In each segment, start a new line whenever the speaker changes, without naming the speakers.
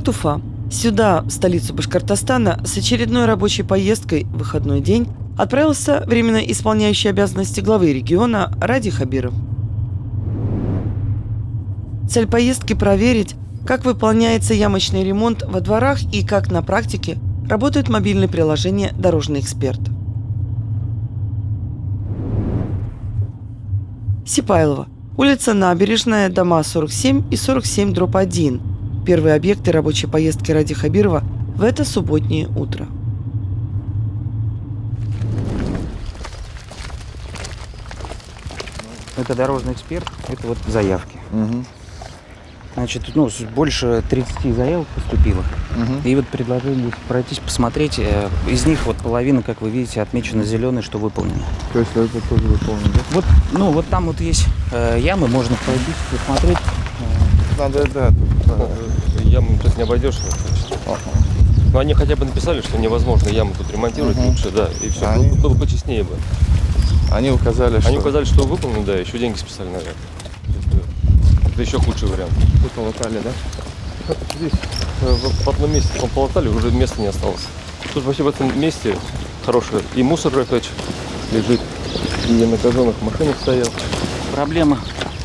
Город Уфа. Сюда, в столицу Башкортостана, с очередной рабочей поездкой в выходной день отправился временно исполняющий обязанности главы региона Ради Хабиров. Цель поездки – проверить, как выполняется ямочный ремонт во дворах и как на практике работает мобильное приложение «Дорожный эксперт». Сипайлово. Улица Набережная, дома 47 и 47/1. Первые объекты рабочей поездки Ради Хабирова в это субботнее утро.
Это дорожный эксперт, это вот заявки.
Угу.
Значит, больше 30 заявок поступило.
Угу.
И вот предложили пройтись, посмотреть. Из них вот половина, как вы видите, отмечена зеленой, что выполнено.
То есть это тоже выполнено, да?
Вот там вот есть ямы, можно пройти, посмотреть.
Надо, да.
Яму тут не обойдешь.
Ага.
Но они хотя бы написали, что невозможно яму тут ремонтировать лучше, да, и все.
Они-
Было бы почестнее бы.
Они указали,
Они указали, что выполнено, да, еще деньги списали, наверное. Это еще худший вариант.
что полотали, да?
Здесь в одном месте полотали, уже места не осталось. Тут вообще в этом месте хорошее. И мусор опять лежит, и на газонах машинах стоял.
Проблема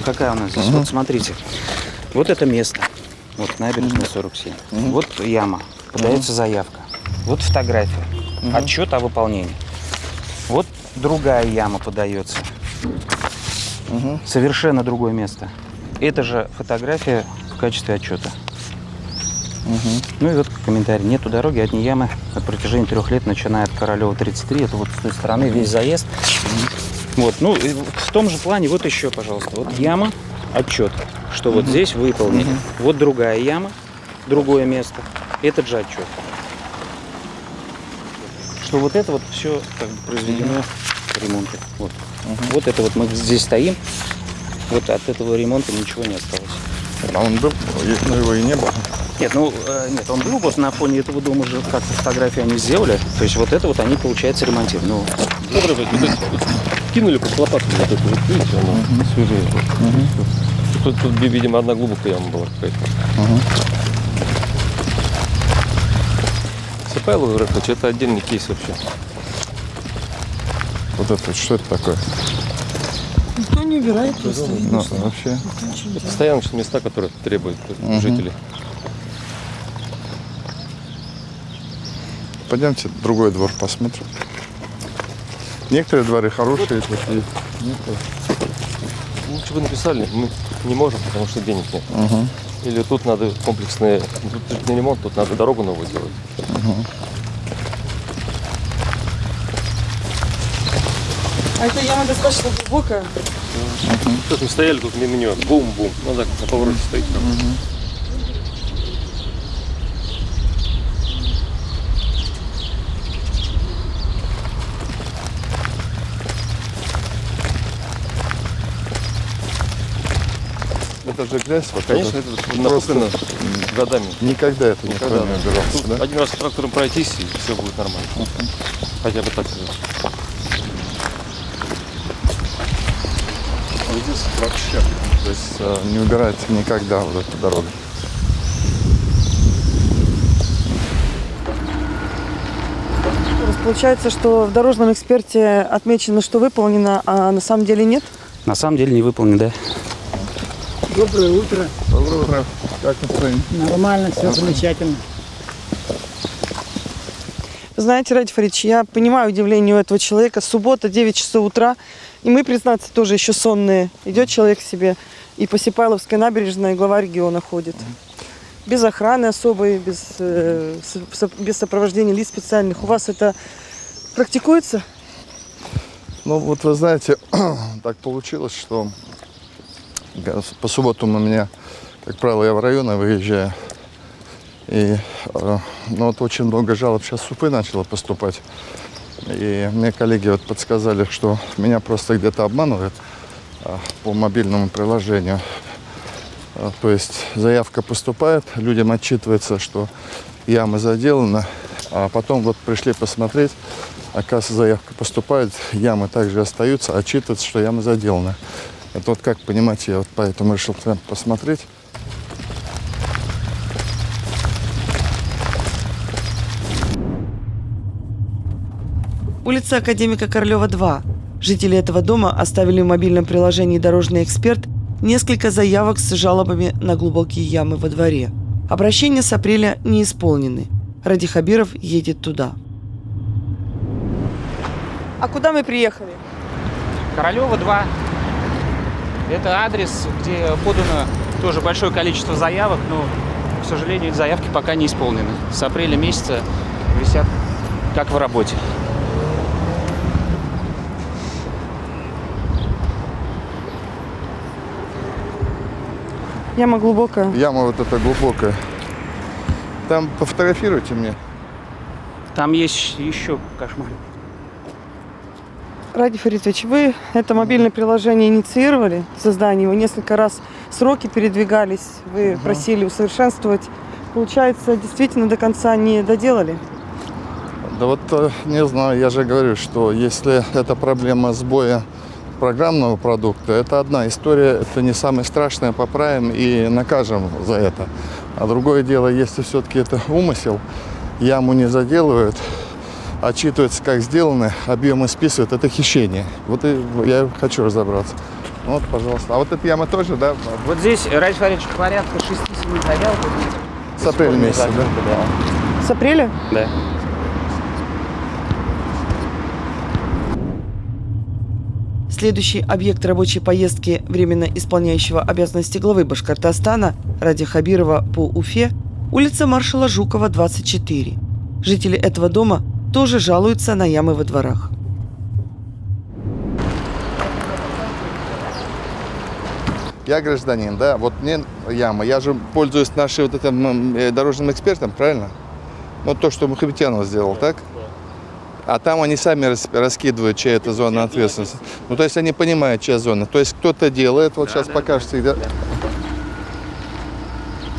какая у нас здесь?
Мгм.
Вот смотрите. Вот это место. Вот набережная 47.
Мгм.
Вот яма. Подается заявка. Вот фотография.
Мгм.
Отчет о выполнении. Вот другая яма подается.
Угу.
Совершенно другое место. Это же фотография в качестве отчета.
Угу.
Ну и вот комментарий. Нету дороги, одни ямы на протяжении 3 лет, начиная от Королева 33. Это вот с той стороны весь заезд. Вот, ну и в том же плане вот еще, пожалуйста. Вот яма, отчет, что вот здесь выполнили. Вот другая яма, другое место. Этот же отчет. Что вот это вот все как бы произведено ремонтом. Вот. Вот это вот мы здесь стоим. Вот от этого ремонта ничего не осталось.
А он был, но его и не было.
Нет, нет, он был вот на фоне этого дома же как фотографии они сделали. То есть вот это вот они, получается, ремонтируют. Ну,
Смотри, вот здесь вот кинули под лопатку вот эту вот, видите, она свежее. Тут, видимо, одна глубокая яма была какая-то. Сипайлово, Рэпач, это отдельный кейс вообще.
Вот это, что это такое?
Никто не убирает просто.
Ну, вообще.
Это стояночные места, которые требуют жители.
Пойдемте другой двор посмотрим. Некоторые дворы хорошие такие.
Лучше бы написали, мы не можем, потому что денег нет.
Угу.
Или тут надо комплексный, тут не ремонт, тут надо дорогу новую делать.
А эта яма достаточно глубокая.
Тут мы стояли, тут мимо нее бум-бум. Ну так, на повороте стоит.
Это же грязь, вот
Конечно,
это
это накоплено годами.
никогда это никто
Никогда.
не убирался,
Тут
да?
один раз трактором пройтись, и все будет нормально. Хотя бы так сказать.
А здесь вообще, то есть не убирается никогда вот эта дорога.
Получается, что в дорожном эксперте отмечено, что выполнено, а на самом деле нет?
на самом деле не выполнен, да.
Доброе утро.
Доброе утро. Как настроение?
Нормально, все замечательно.
Знаете, Ради Фаридович, я понимаю удивление у этого человека. Суббота, 9 часов утра, и мы, признаться, тоже еще сонные. Идет человек себе и по Сипайловской набережной глава региона ходит. Без охраны особой, без сопровождения лиц специальных. У вас это практикуется?
Ну, вот вы знаете, так получилось, что по субботам у меня, как правило, я в районы выезжаю. И ну, вот очень много жалоб сейчас с Уфы начало поступать. И мне коллеги вот подсказали, что меня просто где-то обманывают по мобильному приложению. То есть заявка поступает, людям отчитывается, что яма заделана, а потом вот пришли посмотреть, оказывается, заявка поступает, ямы также остаются, отчитывается, что яма заделана. Это вот как понимать, я вот поэтому решил прям посмотреть.
Улица Академика Королева, 2. Жители этого дома оставили в мобильном приложении «Дорожный эксперт» несколько заявок с жалобами на глубокие ямы во дворе. Обращения с апреля не исполнены. Ради Хабиров едет туда. А куда мы приехали?
Королева 2. Это адрес, где подано тоже большое количество заявок, но, к сожалению, эти заявки пока не исполнены. С апреля месяца висят как в работе.
Яма глубокая.
Яма вот эта глубокая. Там пофотографируйте мне.
Там есть еще кошмар.
Ради Фаритович, вы это мобильное приложение инициировали, создание его, несколько раз сроки передвигались, вы просили усовершенствовать. Получается, действительно до конца не доделали?
Да вот не знаю, я же говорю, что если это проблема сбоя программного продукта, это одна история, это не самое страшное, поправим и накажем за это. А другое дело, если все-таки это умысел, яму не заделывают, отчитывается, как сделано, объемы списывают, это хищение. Вот и я хочу разобраться. Вот, пожалуйста. А вот эта яма тоже, да?
Вот здесь, Раис Фаридович, порядка 6-7 заявок.
С апреля месяца,
С апреля?
Да.
Следующий объект рабочей поездки временно исполняющего обязанности главы Башкортостана Ради Хабирова по Уфе – улица маршала Жукова, 24. Жители этого дома тоже жалуются на ямы во дворах.
Я гражданин, да, вот мне яма. Я же пользуюсь нашим вот этим дорожным экспертом, правильно? Вот то, что Мухабетянов сделал, так? А там они сами раскидывают, чья это зона ответственности. Ну, то есть они понимают, чья зона. То есть кто-то делает, вот сейчас покажете. Да?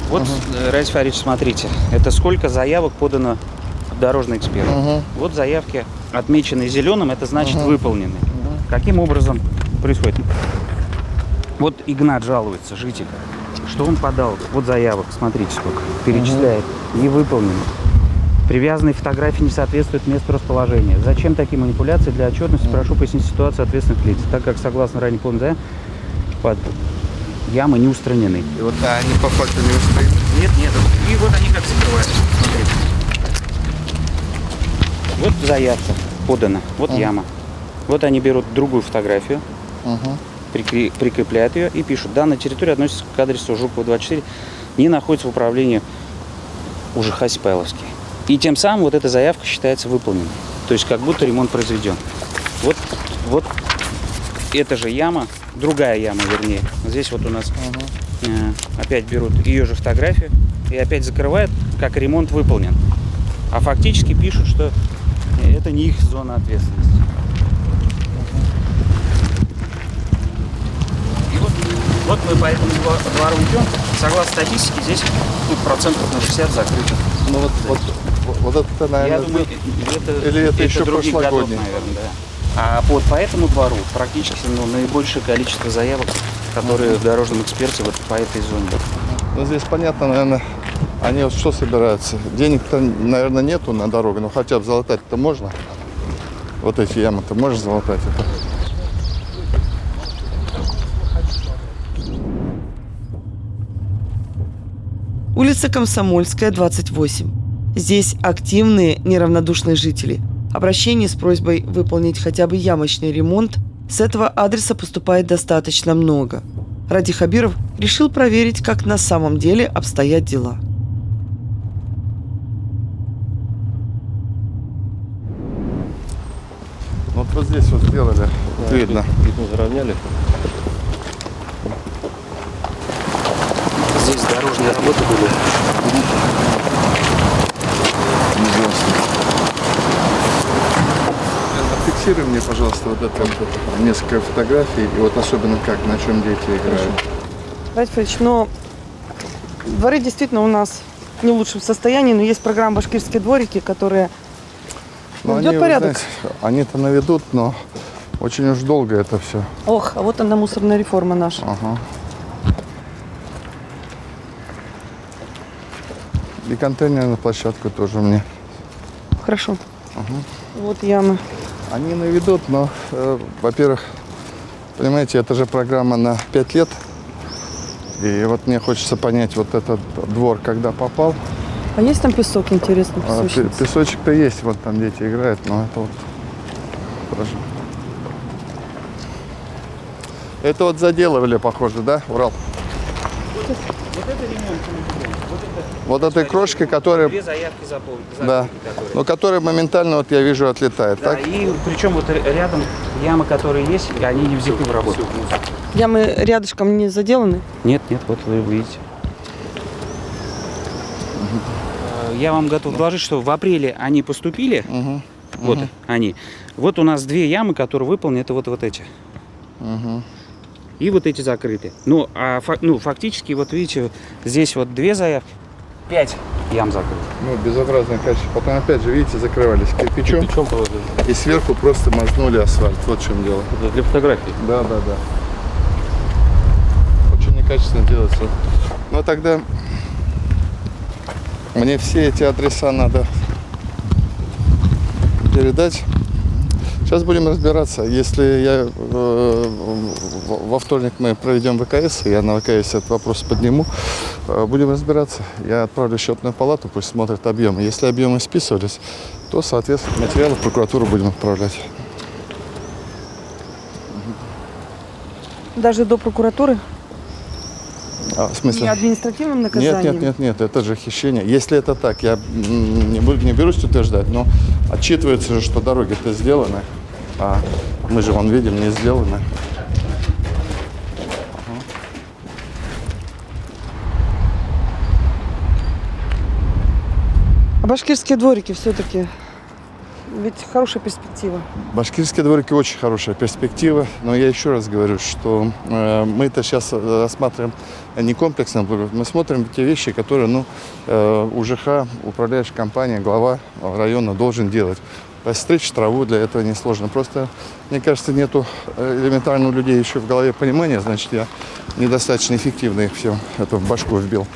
Вот, Раис Фаридович, смотрите, это сколько заявок подано в дорожный эксперт. Вот заявки отмечены зеленым, это значит выполнены. Каким образом происходит? Вот Игнат жалуется, житель, что он подал. Вот заявок, смотрите, сколько перечисляет. Не выполнено. Привязанные фотографии не соответствуют месту расположения. Зачем такие манипуляции? Для отчетности прошу пояснить ситуацию ответственных лиц, так как, согласно ранее плану, ямы не устранены.
И вот они по факту не устранены.
Нет. И вот они как закрывают. Смотрите. Вот заявка подана, вот яма. Вот они берут другую фотографию, прикрепляют ее и пишут: данная территория относится к адресу Жукова 24, не находится в управлении УЖХ Сипайловский. И тем самым вот эта заявка считается выполненной. То есть как будто ремонт произведен. Вот эта же яма, другая яма, вернее. Здесь вот у нас опять берут ее же фотографию и опять закрывают, как ремонт выполнен. А фактически пишут, что это не их зона ответственности. И вот мы по этому двору идем. Согласно статистике, здесь процентов на 60 закрыто.
Ну вот это, наверное,
Я думаю,
это еще
других годов,
прошлогодний.
наверное, да. А вот по этому двору практически наибольшее количество заявок, которые в дорожном эксперте вот по этой зоне.
Ну, здесь понятно, наверное, они вот что собираются. Денег-то, наверное, нету на дорогу, но хотя бы залатать-то можно. Вот эти ямы-то можно залатать. Это.
Улица Комсомольская, 28. Здесь активные, неравнодушные жители. Обращений с просьбой выполнить хотя бы ямочный ремонт с этого адреса поступает достаточно много. Ради Хабиров решил проверить, как на самом деле обстоят дела.
Вот здесь вот сделали, видно.
Видно, заровняли.
Здесь дорожные работы были.
Фиксируй мне, пожалуйста, вот это несколько фотографий. И вот особенно как, на чем дети играют.
Ради Фаридович, но дворы действительно у нас не в лучшем состоянии, но есть программа «Башкирские дворики», которая ведет порядок.
Знаете, они-то наведут, но очень уж долго это все.
Ох, а вот она мусорная реформа наша.
Ага. И контейнерную площадку тоже мне.
Хорошо. Вот ямы.
Они наведут, но, во-первых, понимаете, это же программа на 5 лет. И вот мне хочется понять, вот этот двор, когда попал.
А есть там песок, интересно, песочница?
Песочек-то есть, вот там дети играют, но это вот тоже. Это вот заделывали, похоже, да, Урал?
Вот это ремонт.
Вот этой крошкой, которая,
Две заявки за пол.
да, но которая моментально, вот я вижу, отлетает,
Да,
так?
и причем вот рядом ямы, которые есть, они не взяты в работу.
Ямы рядышком не заделаны?
Нет, вот вы видите. Я вам готов доложить, что в апреле они поступили. Вот они. Вот у нас 2 ямы, которые выполнены, это вот эти. И вот эти закрыты. Ну, фактически, вот видите, здесь вот 2 заявки, 5 ям закрыты.
Ну, безобразное качество. Потом опять же, видите, закрывались кирпичом.
Кирпичом положили.
И сверху просто мазнули асфальт. Вот в чем дело.
Это для фотографий.
Да. Очень некачественно делается. Но тогда мне все эти адреса надо передать. Сейчас будем разбираться. Если я во вторник мы проведем ВКС, я на ВКС этот вопрос подниму, будем разбираться. Я отправлю в счетную палату, пусть смотрят объемы. Если объемы списывались, то, соответственно, материалы в прокуратуру будем отправлять.
Даже до прокуратуры?
В смысле?
Не административным наказанием?
Нет, это же хищение. Если это так, я не берусь утверждать, но отчитывается же, что дороги-то сделаны, а мы же, вон, видим, не сделаны.
А башкирские дворики все-таки, ведь хорошая перспектива.
Башкирские дворики очень хорошая перспектива, но я еще раз говорю, что мы-то сейчас рассматриваем не комплексно, мы смотрим те вещи, которые УЖХ, управляющая компания, глава района должен делать. Постричь траву для этого несложно. Просто, мне кажется, нету элементарно у людей еще в голове понимания, значит, я недостаточно эффективно их всем это в башку вбил.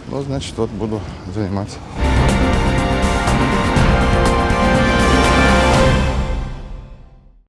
Ну, значит, вот буду заниматься.